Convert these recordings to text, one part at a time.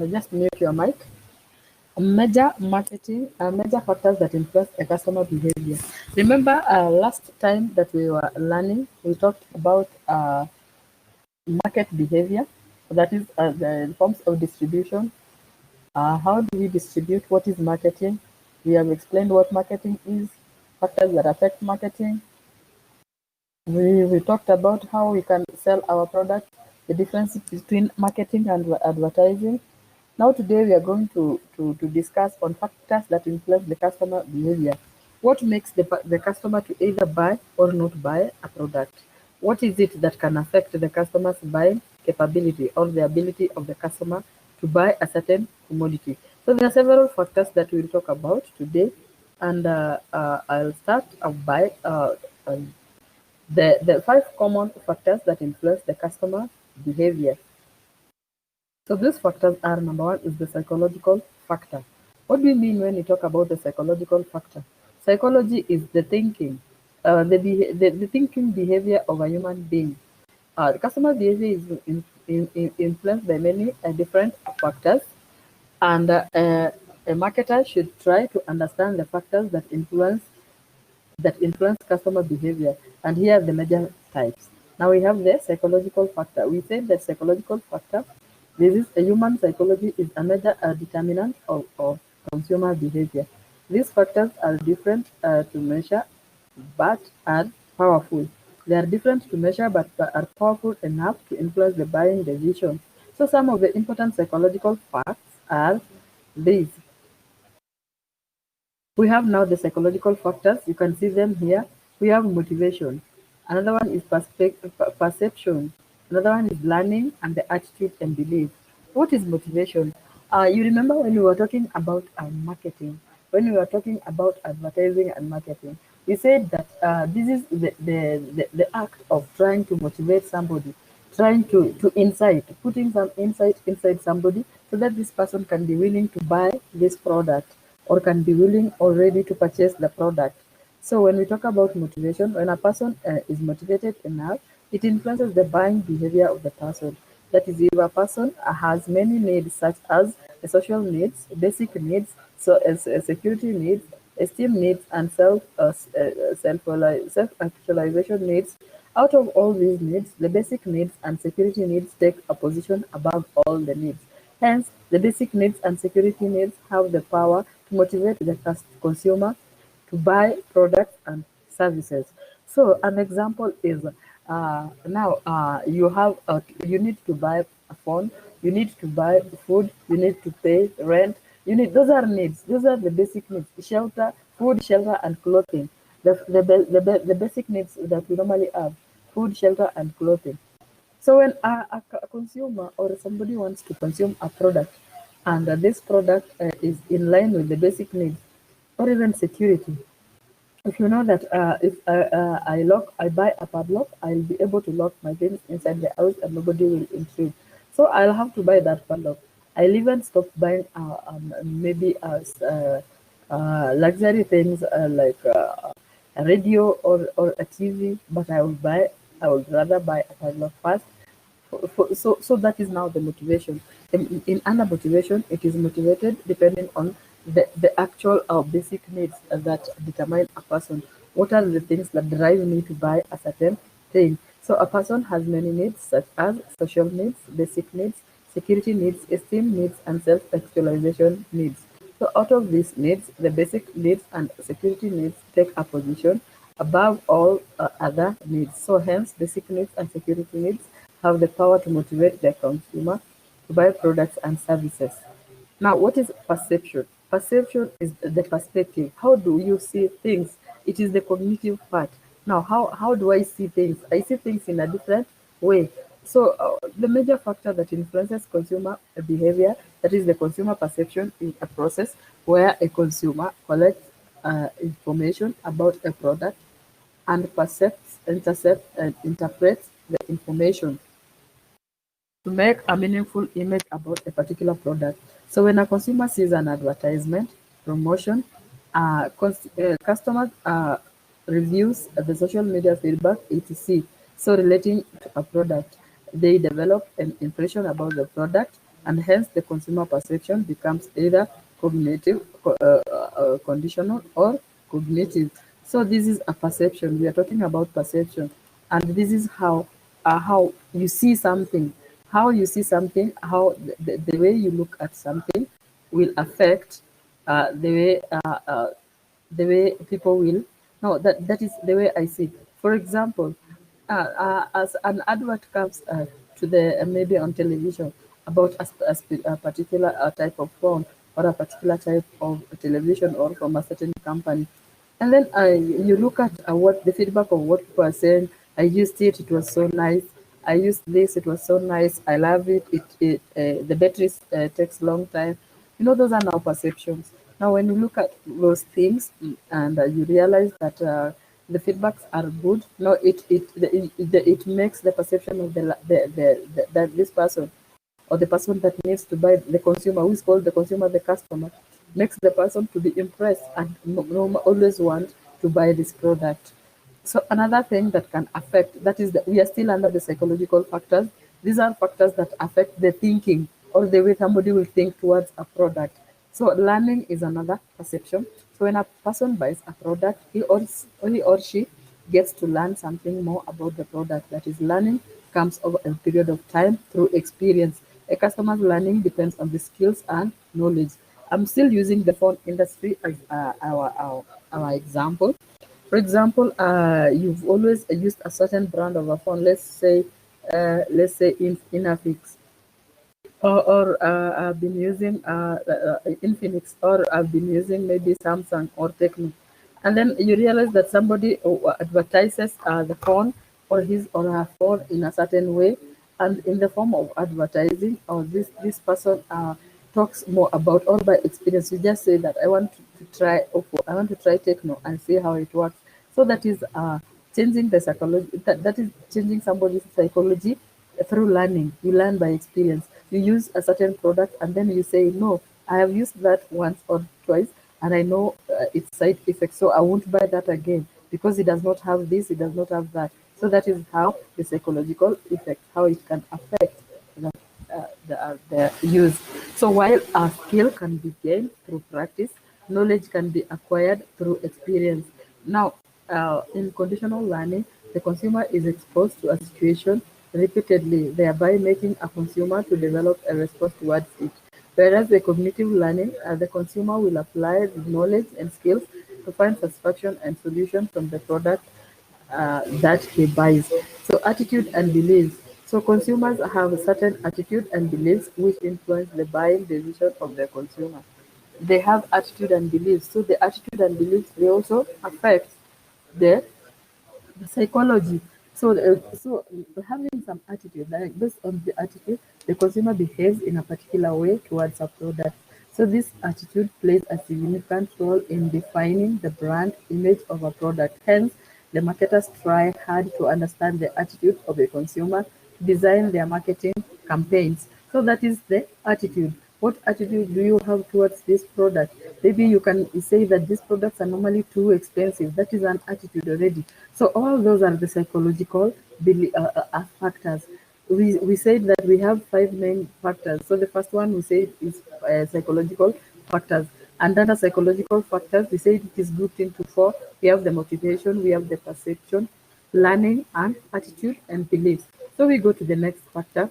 just mute your mic. Major factors that influence a customer behavior. Remember last time that we were learning, we talked about market behavior, that is the forms of distribution. How do we distribute? What is marketing? We have explained what marketing is, factors that affect marketing. We talked about how we can sell our product, the difference between marketing and advertising. Now today we are going to discuss on factors that influence the customer behavior. What makes the customer to either buy or not buy a product? What is it that can affect the customer's buying capability or the ability of the customer to buy a certain commodity? So there are several factors that we'll talk about today, and I'll start by the 5 common factors that influence the customer behavior. So these factors are: number 1 is the psychological factor. What do we mean when we talk about the psychological factor? Psychology is the thinking, the thinking behavior of a human being. The customer behavior is influenced by many different factors, and a marketer should try to understand the factors that influence customer behavior. And here are the major types. Now we have the psychological factor. We said that psychological factor, this is a human psychology, is a major determinant of consumer behavior. These factors are different to measure but are powerful. They are different to measure but are powerful enough to influence the buying decision. So some of the important psychological facts are these. We have now the psychological factors. You can see them here. We have motivation. Another one is perception. Another one is learning, and the attitude and belief. What is motivation? You remember when we were talking about marketing, when we were talking about advertising and marketing, we said that this is the act of trying to motivate somebody, trying to incite, putting some insight inside somebody so that this person can be willing to buy this product, or can be willing or ready to purchase the product. So when we talk about motivation, when a person is motivated enough, it influences the buying behavior of the person. That is, if a person has many needs, such as the social needs, basic needs, so security needs, esteem needs, and self-actualization needs. Out of all these needs, the basic needs and security needs take a position above all the needs. Hence, the basic needs and security needs have the power to motivate the consumer to buy products and services. So an example is now you need to buy a phone, you need to buy food, you need to pay rent. Those are needs. Those are the basic needs: shelter, food, shelter, and clothing. The basic needs that we normally have: food, shelter, and clothing. So when a consumer or somebody wants to consume a product, and this product is in line with the basic needs, or even security, if you know that if I buy a padlock, I'll be able to lock my things inside the house and nobody will intrude. So I'll have to buy that padlock. I'll even stop buying maybe luxury things like a radio or a TV, but I would rather buy a padlock first. So that is now the motivation. In under motivation, it is motivated depending on the actual basic needs that determine a person. What are the things that drive me to buy a certain thing? So a person has many needs, such as social needs, basic needs, security needs, esteem needs, and self-actualization needs. So out of these needs, the basic needs and security needs take a position above all other needs. So hence, basic needs and security needs have the power to motivate the consumer to buy products and services. Now, what is perception? Perception is the perspective. How do you see things? It is the cognitive part. Now, how do I see things? I see things in a different way. So the major factor that influences consumer behavior, that is the consumer perception, is a process where a consumer collects information about a product and perceives, intercepts, and interprets the information to make a meaningful image about a particular product. So when a consumer sees an advertisement, promotion, customers reviews, the social media feedback, etc. So relating to a product, they develop an impression about the product, and hence the consumer perception becomes either cognitive, conditional, or cognitive. So this is a perception. We are talking about perception, and this is how you see something. How you see something, how the way you look at something will affect uh, the way uh, uh, the way people will. No, that is the way I see. For example, as an advert comes to the maybe on television about a particular type of phone or a particular type of television or from a certain company, and then you look at what the feedback of what people are saying. I used it; it was so nice. I used this; it was so nice. I love it. The battery takes long time. Those are now perceptions. Now, when you look at those things and you realize that the feedbacks are good, no, it makes the perception of that this person or the person that needs to buy, the consumer, who is called the consumer, the customer, makes the person to be impressed and always want to buy this product. So another thing that can affect, that is that we are still under the psychological factors. These are factors that affect the thinking or the way somebody will think towards a product. So learning is another perception. So when a person buys a product, he or she gets to learn something more about the product. That is, learning comes over a period of time through experience. A customer's learning depends on the skills and knowledge. I'm still using the phone industry as our example. For example, you've always used a certain brand of a phone. Let's say Inafix, or I've been using Infinix, or I've been using maybe Samsung or Tecno, and then you realize that somebody advertises the phone or his or her phone in a certain way, and in the form of advertising, or this person talks more about, or by experience, you just say that I want to try Oppo, I want to try Tecno and see how it works. So that is changing the psychology. That is changing somebody's psychology through learning. You learn by experience. You use a certain product and then you say, no, I have used that once or twice and I know its side effects, so I won't buy that again because it does not have this, it does not have that. So that is how the psychological effect, how it can affect the, the use. So while a skill can be gained through practice, knowledge can be acquired through experience. Now, in conditional learning, the consumer is exposed to a situation repeatedly, thereby making a consumer to develop a response towards it. Whereas the cognitive learning, the consumer will apply the knowledge and skills to find satisfaction and solution from the product that he buys. So attitude and beliefs. So consumers have a certain attitude and beliefs which influence the buying decision of the consumer. They have attitude and beliefs. So the attitude and beliefs, they also affect the psychology. So having some attitude, like based on the attitude, the consumer behaves in a particular way towards a product. So this attitude plays a significant role in defining the brand image of a product. Hence, the marketers try hard to understand the attitude of a consumer, design their marketing campaigns. So that is the attitude. What attitude do you have towards this product? Maybe you can say that these products are normally too expensive. That is an attitude already. So all those are the psychological factors. We said that we have five main factors. So the first one we said is psychological factors. And under psychological factors, we said it is grouped into four. We have the motivation, we have the perception, learning, and attitude and beliefs. So we go to the next factor,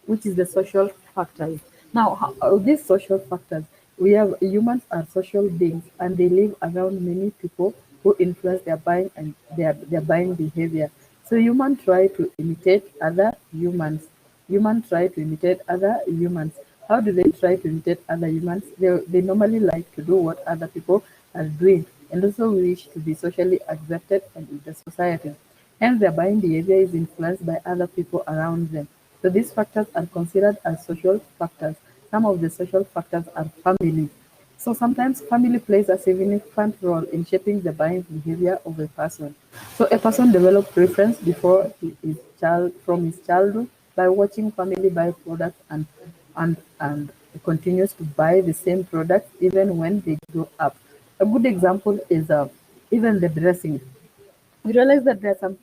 which is the social factors. Now, these social factors, we have humans are social beings and they live around many people who influence their buying and their buying behavior. So humans try to imitate other humans. Humans try to imitate other humans. How do they try to imitate other humans? They normally like to do what other people are doing and also wish to be socially accepted and in the society. Hence, their buying behavior is influenced by other people around them. So these factors are considered as social factors. Some of the social factors are family. So sometimes family plays a significant role in shaping the buying behavior of a person. So a person develops preference before from his childhood by watching family buy products and continues to buy the same product even when they grow up. A good example is even the dressing. We realize that there are some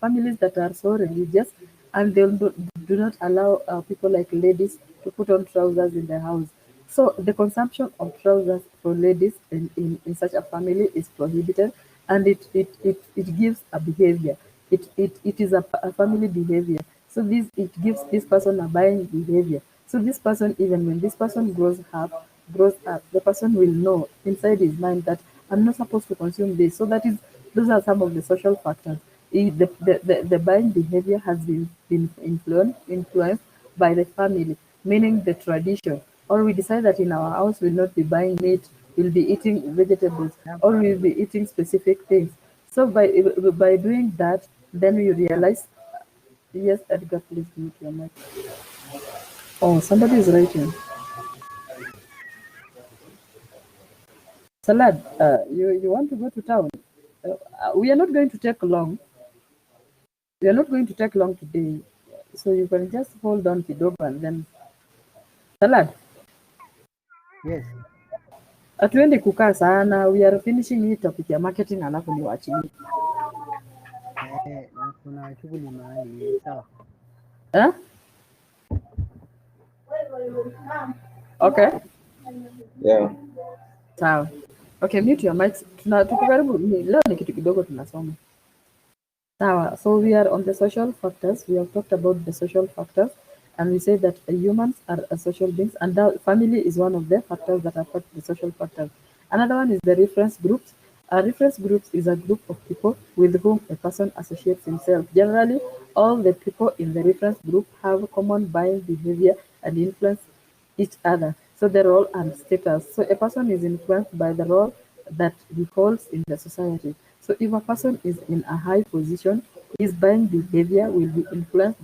families that are so religious and they do not allow people like ladies to put on trousers in the house. So the consumption of trousers for ladies in such a family is prohibited, and it gives a behavior. It is a family behavior. So it gives this person a buying behavior. So this person, even when this person grows up, the person will know inside his mind that I'm not supposed to consume this. So those are some of the social factors. The buying behavior has been influenced by the family, meaning the tradition. Or we decide that in our house we'll not be buying meat, we'll be eating vegetables, Yeah. or we'll be eating specific things. So by doing that, then we Yeah. realize, yes, Edgar, please mute your mic. Oh, somebody is writing. Salad, you want to go to town? We are not going to take long. We are not going to take long today. So you can just hold on kidogo and then Salad. Yes. Hatuendi kukaa sana. We are finishing hii topic ya marketing alafu niwaachilie. Kuna shughuli mahali sawa. Eh? Okay. Yeah. Sawa. Okay, mute your mics. Tuko karibu leo ni kitu kidogo tunasoma. Sawa. So we are on the social factors. We have talked about the social factors, and we say that humans are social beings, and family is one of the factors that affect the social factors. Another one is the reference groups. A reference groups is a group of people with whom a person associates himself. Generally, all the people in the reference group have common buying behavior and influence each other. So the role and status. So a person is influenced by the role that he holds in the society. So if a person is in a high position, his buying behavior will be influenced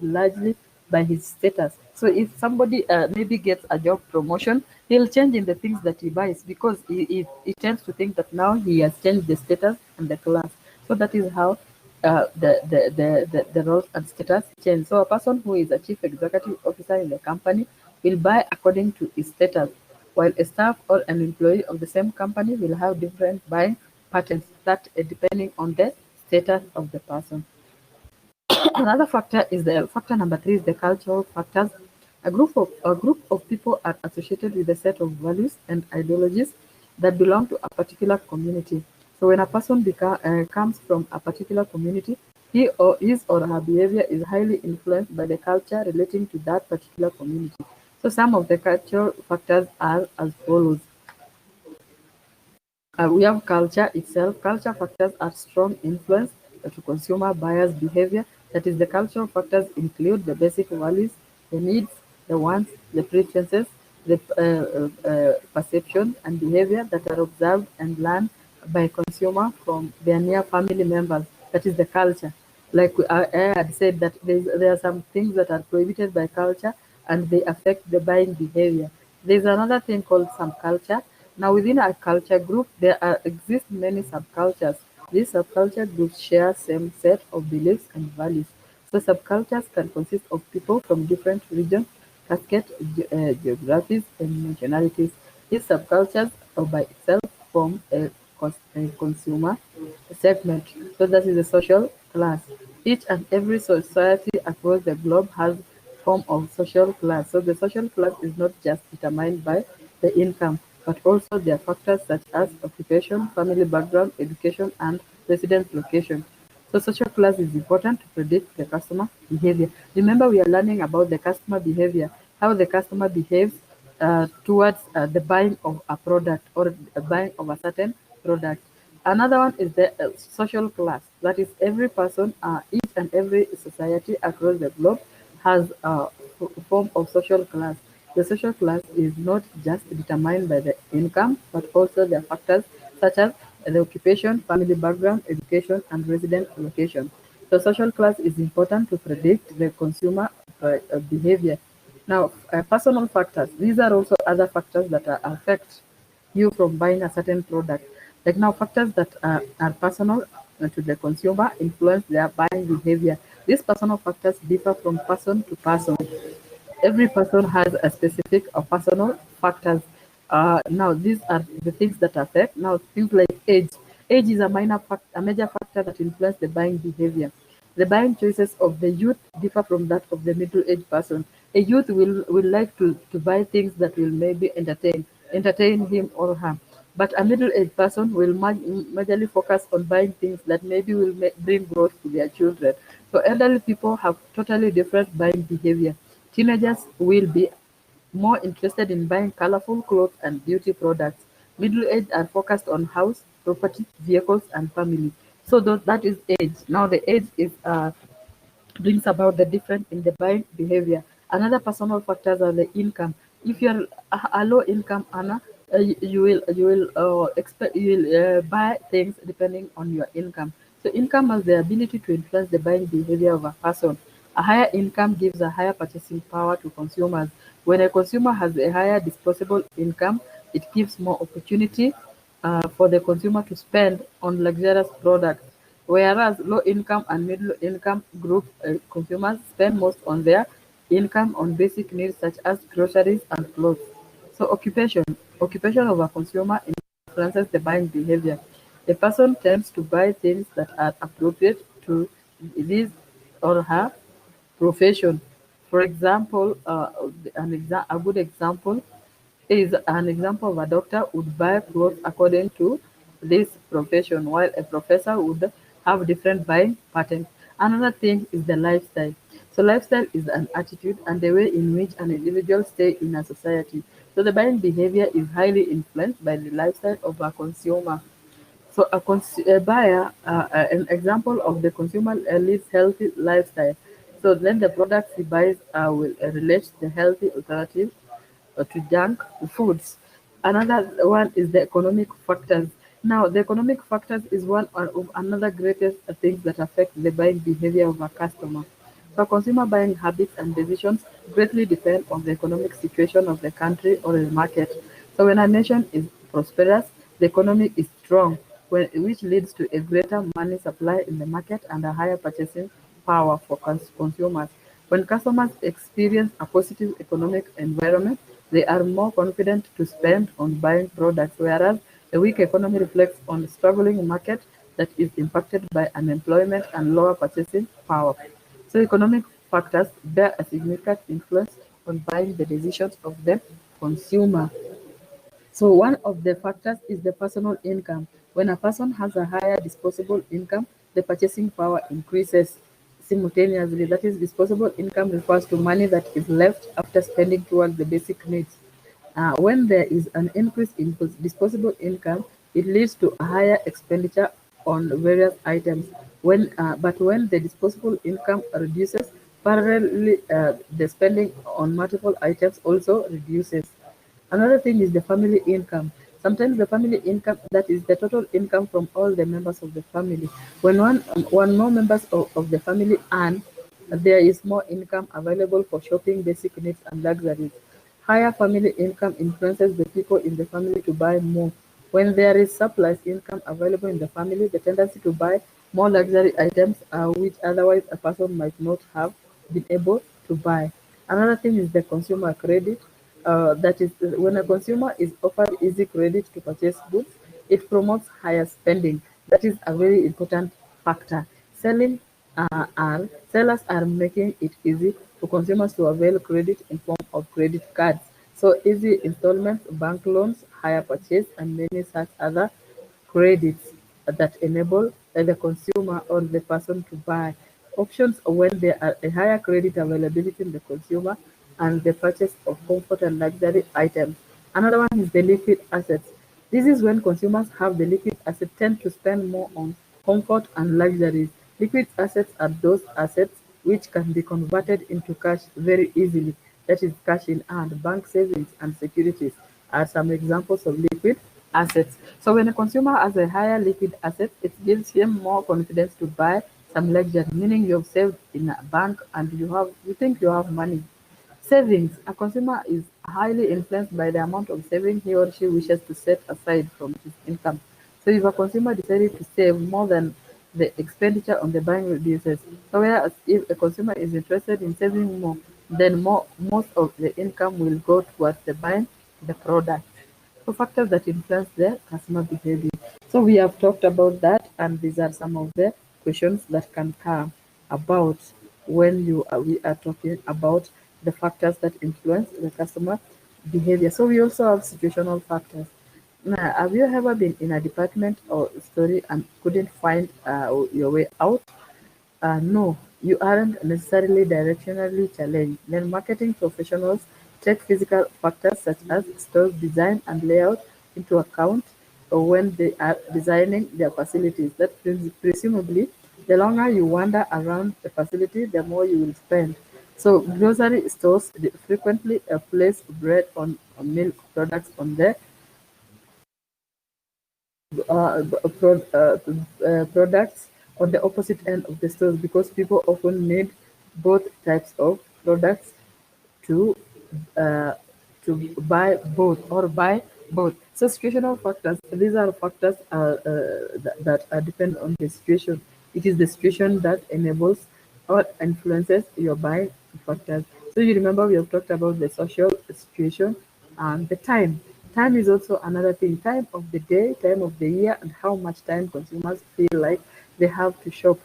largely by his status. So if somebody maybe gets a job promotion, he'll change in the things that he buys because he tends to think that now he has changed the status and the class. So that is how the roles and status change. So a person who is a chief executive officer in the company will buy according to his status, while a staff or an employee of the same company will have different buying patterns that depending on the status of the person. Another factor is the factor number 3 is the cultural factors. A group of people are associated with a set of values and ideologies that belong to a particular community. So when a person comes from a particular community, his or her behavior is highly influenced by the culture relating to that particular community. So some of the cultural factors are as follows. We have culture itself. Culture factors are strong influence to consumer buyers' behavior. That is, the cultural factors include the basic values, the needs, the wants, the preferences, the perception and behavior that are observed and learned by consumer from their near family members. That is the culture. Like I had said that there are some things that are prohibited by culture and they affect the buying behavior. There's another thing called subculture. Now, within a culture group, exist many subcultures. These subculture groups share same set of beliefs and values. So subcultures can consist of people from different regions, cascade geographies, and nationalities. These subcultures by itself form a consumer segment. So that is a social class. Each and every society across the globe has form of social class. So the social class is not just determined by the income, but also there are factors such as occupation, family background, education, and residence location. So social class is important to predict the customer behavior. Remember, we are learning about the customer behavior, how the customer behaves towards the buying of a product or buying of a certain product. Another one is the social class. That is, every person, each and every society across the globe has a form of social class. The social class is not just determined by the income, but also the factors such as the occupation, family background, education, and resident location. So social class is important to predict the consumer behavior. Now, personal factors. These are also other factors that affect you from buying a certain product. Like now, factors that are personal to the consumer influence their buying behavior. These personal factors differ from person to person. Every person has a specific or personal factors. Now, these are the things that affect. Now, things like age. Age is a major factor that influences the buying behavior. The buying choices of the youth differ from that of the middle-aged person. A youth will like to buy things that will maybe entertain him or her. But a middle-aged person will majorly focus on buying things that maybe will bring growth to their children. So elderly people have totally different buying behavior. Teenagers will be more interested in buying colorful clothes and beauty products. Middle-aged are focused on house, property, vehicles, and family. So that is age. Now the age is brings about the difference in the buying behavior. Another personal factors are the income. If you're a low income earner, you will buy things depending on your income. So income has the ability to influence the buying behavior of a person. A higher income gives a higher purchasing power to consumers. When a consumer has a higher disposable income, it gives more opportunity for the consumer to spend on luxurious products, whereas low income and middle income group consumers spend most on their income on basic needs such as groceries and clothes. So occupation of a consumer influences the buying behavior. A person tends to buy things that are appropriate to his or her profession. For example, a good example is an example of a doctor would buy clothes according to this profession, while a professor would have different buying patterns. Another thing is the lifestyle. So lifestyle is an attitude and the way in which an individual stays in a society. So the buying behavior is highly influenced by the lifestyle of a consumer. So a buyer, an example of the consumer lives healthy lifestyle. So then the products he buys will relate to the healthy alternative to junk foods. Another one is the economic factors. Now, the economic factors is one of another greatest things that affect the buying behavior of a customer. So consumer buying habits and decisions greatly depend on the economic situation of the country or the market. So when a nation is prosperous, the economy is strong, which leads to a greater money supply in the market and a higher purchasing power for consumers. When customers experience a positive economic environment, they are more confident to spend on buying products, whereas a weak economy reflects on a struggling market that is impacted by unemployment and lower purchasing power. So economic factors bear a significant influence on buying the decisions of the consumer. So one of the factors is the personal income. When a person has a higher disposable income, the purchasing power increases simultaneously. That is, disposable income refers to money that is left after spending towards the basic needs. When there is an increase in disposable income, it leads to a higher expenditure on various items. But when the disposable income reduces, parallelly the spending on multiple items also reduces. Another thing is the family income. Sometimes the family income, that is the total income from all the members of the family. When one more members of the family earn, there is more income available for shopping, basic needs, and luxuries. Higher family income influences the people in the family to buy more. When there is surplus income available in the family, the tendency to buy more luxury items which otherwise a person might not have been able to buy. Another thing is the consumer credit. That is, when a consumer is offered easy credit to purchase goods, it promotes higher spending. That is a very important factor. Sellers are making it easy for consumers to avail credit in form of credit cards. So easy installments, bank loans, hire purchase, and many such other credits that enable the consumer or the person to buy. Options when there are a higher credit availability in the consumer and the purchase of comfort and luxury items. Another one is the liquid assets. This is when consumers have the liquid assets tend to spend more on comfort and luxuries. Liquid assets are those assets which can be converted into cash very easily. That is cash in hand, bank savings, and securities are some examples of liquid assets. So when a consumer has a higher liquid asset, it gives him more confidence to buy some luxury, meaning you have saved in a bank and you think you have money. Savings. A consumer is highly influenced by the amount of saving he or she wishes to set aside from his income. So if a consumer decided to save more than the expenditure on the buying reduces. So whereas if a consumer is interested in saving more, then most of the income will go towards the buying the product. So factors that influence the customer behavior. So we have talked about that, and these are some of the questions that can come about when we are talking about the factors that influence the customer behavior. So we also have situational factors. Now, have you ever been in a department or story and couldn't find your way out? No, you aren't necessarily directionally challenged. Then marketing professionals take physical factors such as store design and layout into account when they are designing their facilities. That presumably, the longer you wander around a facility, the more you will spend. So grocery stores frequently place bread on milk products on their uh, pro- uh, products on the opposite end of the stores because people often need both types of products to uh, to buy both or buy both. So situational factors, these are factors that depend on the situation. It is the situation that enables or influences your buying factors. So you remember we have talked about the social situation and the time. Time is also another thing. Time of the day, time of the year, and how much time consumers feel like they have to shop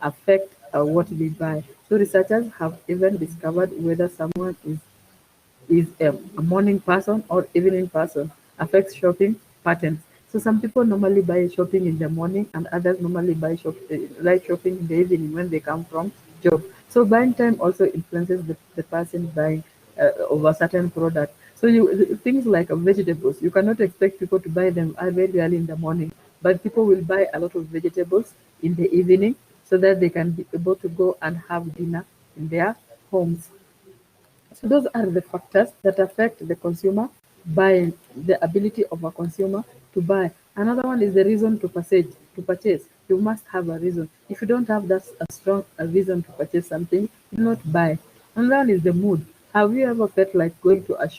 affect what they buy. So researchers have even discovered whether someone is a morning person or evening person affects shopping patterns. So some people normally buy shopping in the morning and others normally like shopping in the evening when they come from job. So buying time also influences the person buying over certain product. So you things like vegetables, you cannot expect people to buy them very early in the morning, but people will buy a lot of vegetables in the evening so that they can be able to go and have dinner in their homes. So those are the factors that affect the consumer buying, the ability of a consumer to buy. Another one is the reason to purchase. To purchase, you must have a reason. If you don't have that a strong a reason to purchase something, you do not buy. Another one is the mood. Have you ever felt like going to a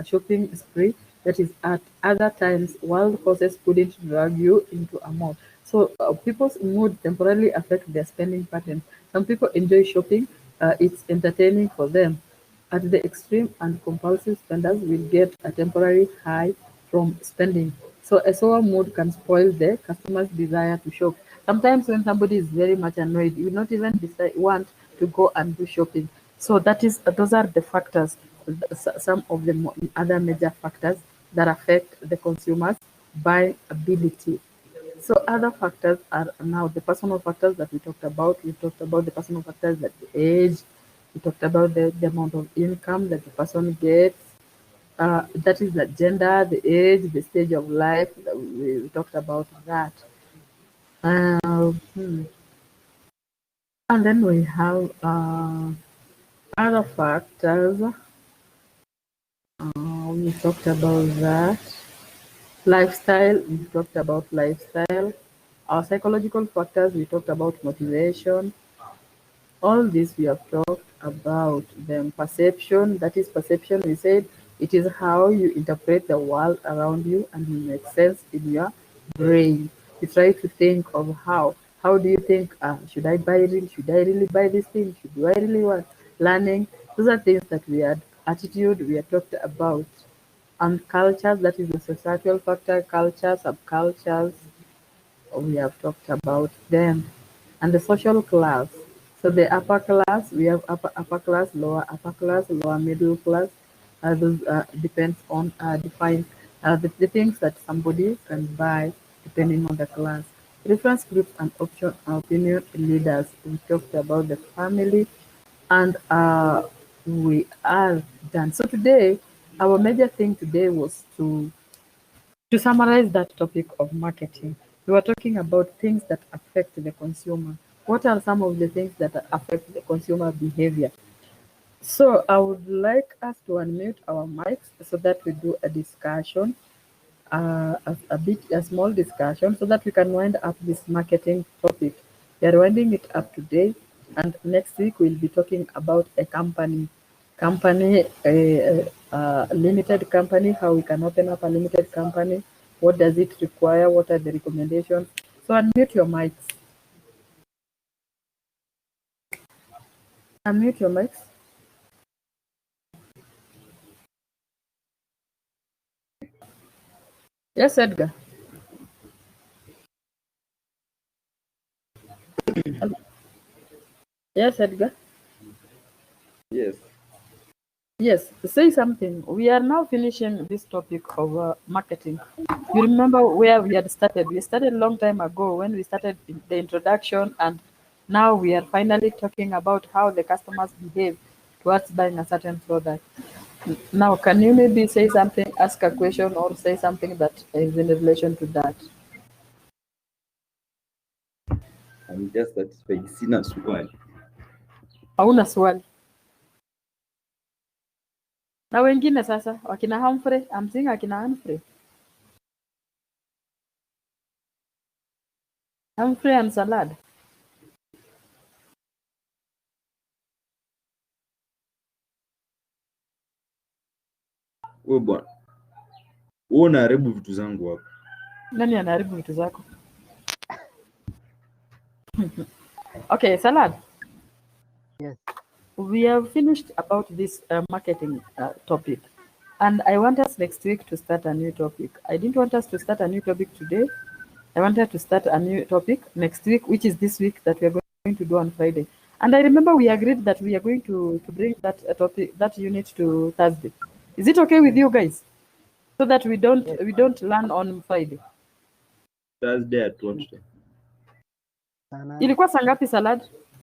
shopping spree that is at other times wild horses couldn't drag you into a mall? So people's mood temporarily affect their spending patterns. Some people enjoy shopping; it's entertaining for them. At the extreme and compulsive spenders will get a temporary high from spending. So a sour mood can spoil the customer's desire to shop. Sometimes when somebody is very much annoyed, you will not even want to go and do shopping. So those are the factors, some of the other major factors that affect the consumer's buying ability. So other factors are now the personal factors that we talked about. We talked about the personal factors that the age. We talked about the amount of income that the person gets. That is the gender, the age, the stage of life. We talked about that. Hmm. And then we have other factors. We talked about that. Lifestyle, we talked about lifestyle. Our psychological factors, we talked about motivation. All this we have talked about them. Perception, that is perception, we said it is how you interpret the world around you and it makes sense in your brain. You try to think of how do you think, should I really buy this thing? Should I really want learning? Those are things that we had attitude we had talked about. And cultures, that is the societal factor, culture, subcultures, we have talked about them. And the social class. So the upper class, we have upper class, lower middle class. Those depends on define the things that somebody can buy depending on the class. Reference groups and opinion leaders. We talked about the family, and we are done. So today, our major thing today was to summarize that topic of marketing. We were talking about things that affect the consumer. What are some of the things that affect the consumer behavior? So I would like us to unmute our mics so that we do a discussion, a small discussion, so that we can wind up this marketing topic. We are winding it up today, and next week we'll be talking about a a limited company, how we can open up a limited company, what does it require, what are the recommendations. So unmute your mics. Unmute your mics. Yes, Edgar. Yes, Edgar. Yes. Yes, say something. We are now finishing this topic of marketing. You remember where we had started? We started a long time ago when we started the introduction, and now we are finally talking about how the customers behave towards buying a certain product. Now, can you maybe say something, ask a question, or say something that is in relation to that? I'm just satisfied. Sina swali. Hauna swali? Na wengine sasa, wakina Humphrey, I'm seeing akina Humphrey. Humphrey and Salad. Wewe bwana. Wewe unaharibu vitu zangu hapa. Nani anaharibu vitu zako? Okay, Salad. Yes. We have finished about this marketing topic, and I want us next week to start a new topic. I didn't want us to start a new topic today. I wanted to start a new topic next week, which is this week that we are going to do on Friday. And I remember we agreed that we are going to bring that topic, that unit to Thursday. Is it okay with you guys? So that we don't learn on Friday. Thursday at what time? Sana. Ilikuwa saa ngapi, Salad?